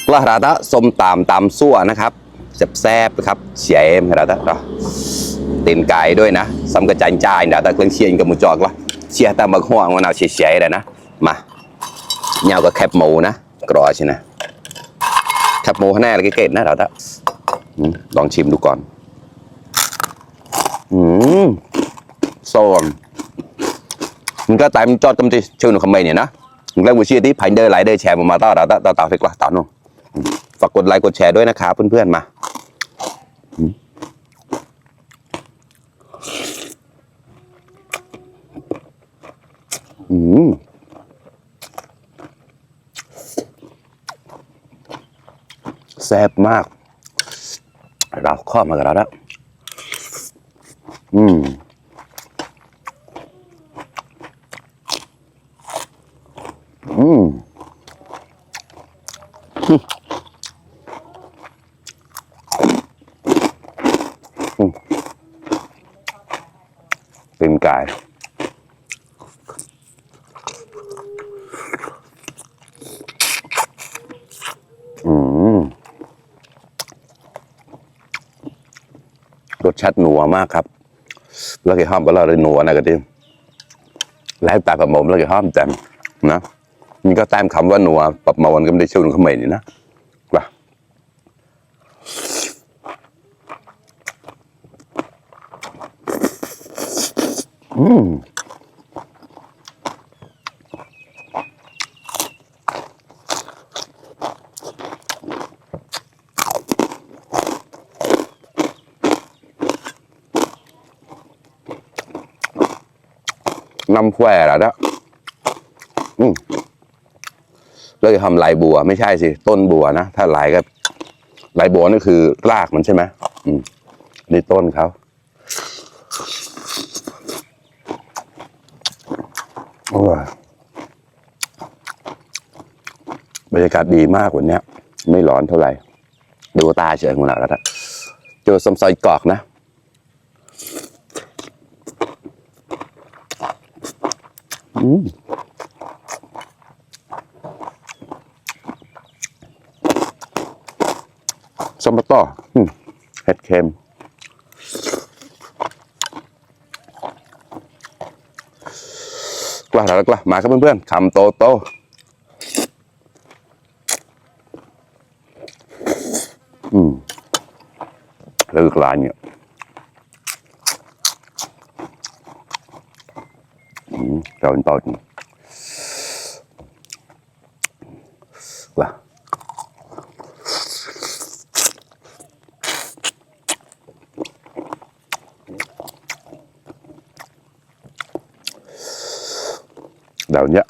กล้าราตะส้มตำซั่วนะครับแซ่บๆนะครับเสียเอ็มราตะตีนไก่ด้วยนะซ้ำกระจันจ่ายราตะเครื่องเชียงกับหมูจอกละเชียแต่บางห่วงวันเอาเสียๆเลยนะมาเงากับแคบหมูนะกรอใช่ไหมแคบหมูข้างหน้าอะไรเกล็ดนะราตะลองชิมดูก่อนโซนมันก็ตายมันจอดกำลังชื่อหนุ่มคำเมย์เนี่ยนะแล้ววิชีที่ผ่านเดินไหลเดินแชร์มาต่อเราต่อดีกว่าต่อนุ่มฝากกดไลค์กดแชร์ด้วยนะครับเพื่อนๆมาแซ่บมากเราข้อมากันแล้วตีนไก่รสชาตินัวมากครับแล้วก็ห้อมก็เราเลยนัวนะกระดิ่งแล้วแต่ประมมแล้วก็ห้อมแต้มนะมันก็แต้มคำว่านัวปรับมาวันก็ไม่ได้ชื่อเขาเหม็นนี่นะว่าน้ำแควร์แล้วเราจะทำลายบัวไม่ใช่สิต้นบัวนะถ้าลายก็ลายบัวนี่คือรากมันใช่ไหมนี่ต้นเขาบรรยากาศดีมากวันนี้ไม่ร้อนเท่าไหร่ดูตาเฉยของเราแล้วนะเจอสมซอยกอกนะสมต่อเห็ดเค็มกล้าแล้วกล้ามาครับเพื่อนๆคำโตโตแล้วก็ลายเนี่ยเราเป็นต่อว่าเดี๋ยวนี้